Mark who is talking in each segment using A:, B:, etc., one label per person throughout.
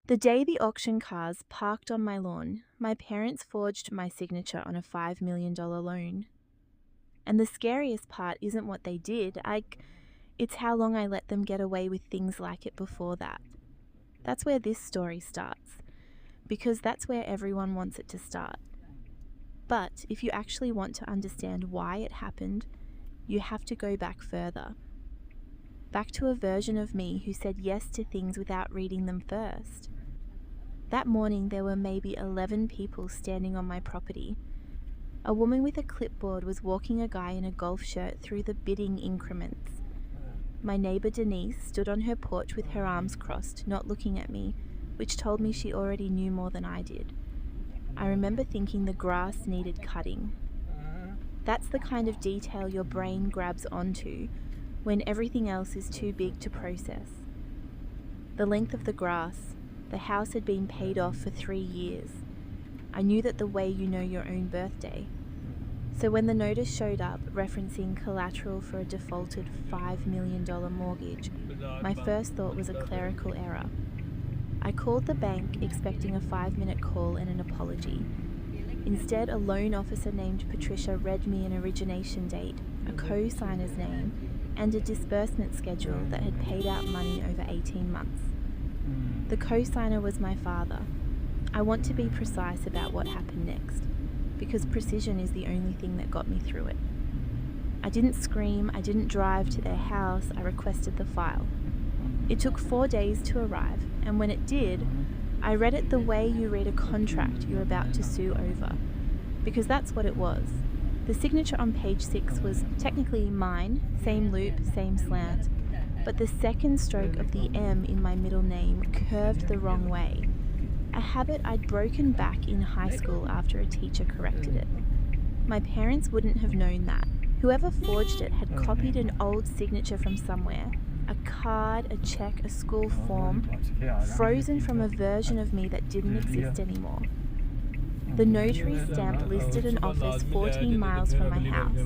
A: The day the auction cars parked on my lawn, my parents forged my signature on a $5 million loan. And the scariest part isn't what they did, it's how long I let them get away with things like it before that. That's where this story starts, because that's where everyone wants it to start. But if you actually want to understand why it happened, you have to go back further. Back to a version of me who said yes to things without reading them first. That morning there were maybe 11 people standing on my property. A woman with a clipboard was walking a guy in a golf shirt through the bidding increments. My neighbor Denise stood on her porch with her arms crossed, not looking at me, which told me she already knew more than I did. I remember thinking the grass needed cutting. That's the kind of detail your brain grabs onto when everything else is too big to process. The length of the grass. The house had been paid off for 3 years. I knew that the way you know your own birthday. So when the notice showed up referencing collateral for a defaulted $5 million mortgage, my first thought was a clerical error. I called the bank expecting a 5-minute call and an apology. Instead, a loan officer named Patricia read me an origination date, a co-signer's name, and a disbursement schedule that had paid out money over 18 months. The co-signer was my father. I want to be precise about what happened next, because precision is the only thing that got me through it. I didn't scream, I didn't drive to their house, I requested the file. It took 4 days to arrive, and when it did, I read it the way you read a contract you're about to sue over, because that's what it was. The signature on page 6 was technically mine, same loop, same slant, but the second stroke of the M in my middle name curved the wrong way, a habit I'd broken back in high school after a teacher corrected it. My parents wouldn't have known that. Whoever forged it had copied an old signature from somewhere, a card, a check, a school form, frozen from a version of me that didn't exist anymore. The notary stamp listed an office 14 miles from my house.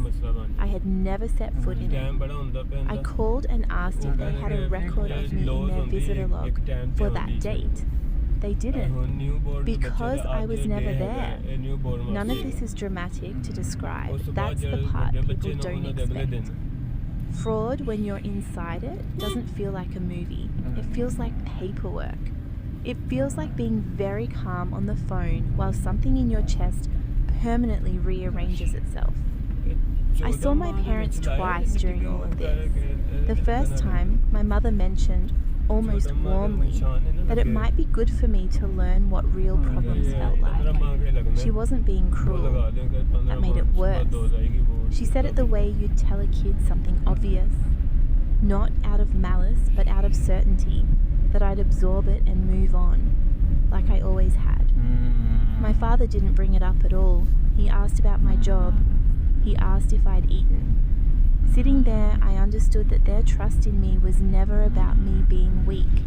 A: I had never set foot in it. I called and asked if they had a record of me in their visitor log for that date. They didn't, because I was never there. None of this is dramatic to describe. That's the part people don't expect. Fraud, when you're inside it, doesn't feel like a movie. It feels like paperwork. It feels like being very calm on the phone while something in your chest permanently rearranges itself. I saw my parents twice during all of this. The first time, my mother mentioned, almost warmly, that it might be good for me to learn what real problems felt like. She wasn't being cruel. That made it worse. She said it the way you'd tell a kid something obvious, not out of malice, but out of certainty, that I'd absorb it and move on, like I always had. My father didn't bring it up at all. He asked about my job. He asked if I'd eaten. Sitting there, I understood that their trust in me was never about me being weak.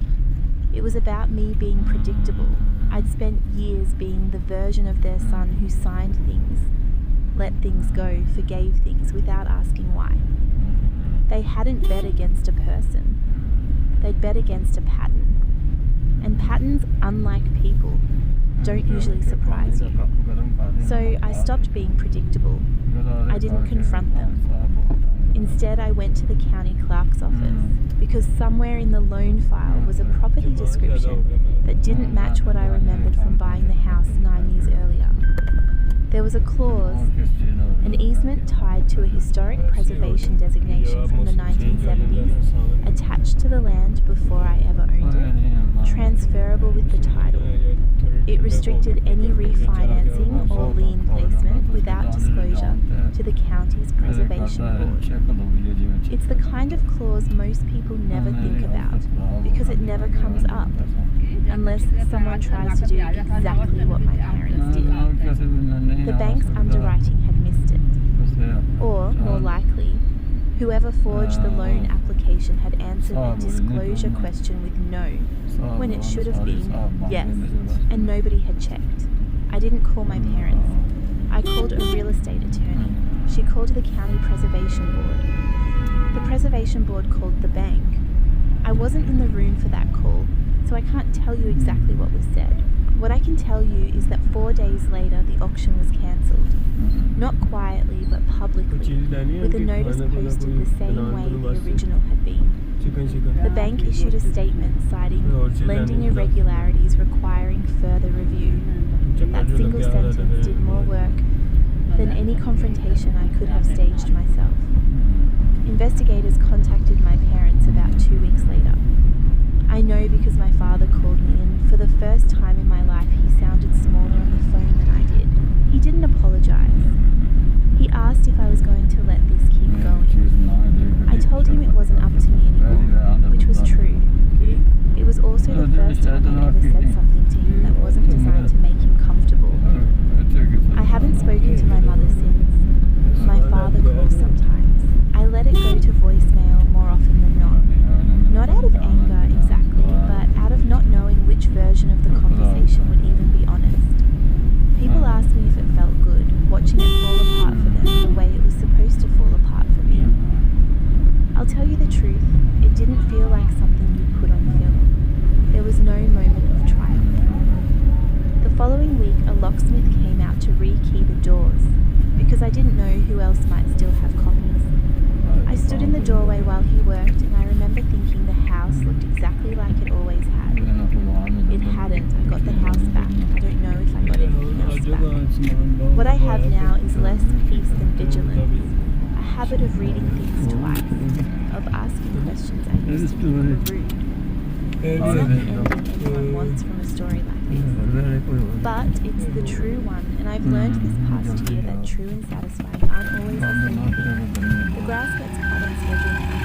A: It was about me being predictable. I'd spent years being the version of their son who signed things, let things go, forgave things without asking why. They hadn't bet against a person. They'd bet against a pattern. And patterns, unlike people, don't usually surprise you. So I stopped being predictable. I didn't confront them. Instead, I went to the county clerk's office because somewhere in the loan file was a property description that didn't match what I remembered from buying the house 9 years earlier. There was a clause, an easement tied to a historic preservation designation from the 1970s, attached to the land before I ever owned it, transferable with the title. It restricted any refinancing or lien placement without disclosure to the county's preservation board. It's the kind of clause most people never think about because it never comes up, unless someone tries to do exactly what my parents did. The bank's underwriting had missed it. Or, more likely, whoever forged the loan application had answered the disclosure question with no, when it should have been yes, and nobody had checked. I didn't call my parents. I called a real estate attorney. She called the county preservation board. The preservation board called the bank. I wasn't in the room for that call, so I can't tell you exactly what was said. What I can tell you is that 4 days later the auction was cancelled. Not quietly, but publicly, with a notice posted the same way the original had been. The bank issued a statement citing lending irregularities requiring further review. That single sentence did more work than any confrontation I could have staged myself. Investigators contacted my parents about 2 weeks later. I know because my father called me, and for the first time in my life he sounded smaller on the phone than I did. He didn't apologise. He asked if I was going to let this keep going. I told him it wasn't up to me anymore, which was true. It was also the first time I ever said something to him that wasn't designed to make him comfortable. I haven't spoken to my mother since. My father calls sometimes. I let it go to voicemail more often than not. Not out of anger exactly, but out of not knowing which version of the conversation would even be honest. People ask me if it felt good, watching it fall apart for them the way it was supposed to fall apart for me. I'll tell you the truth, it didn't feel like something you'd put on film. There was no moment of triumph. The following week, a locksmith came out to re-key the doors, because I didn't know who else might still have copies. I stood in the doorway while he worked, and I remember thinking the house looked exactly like it always had. It hadn't. I got the house back. I don't know if I got anything else back. What I have now is less peace than vigilance, a habit of reading things twice, of asking questions I used to think were rude. It's not the ending anyone wants from a story like this, but it's the true one, and I've learned this past year that true and satisfying aren't always the same thing. The grass gets cut on schedule now.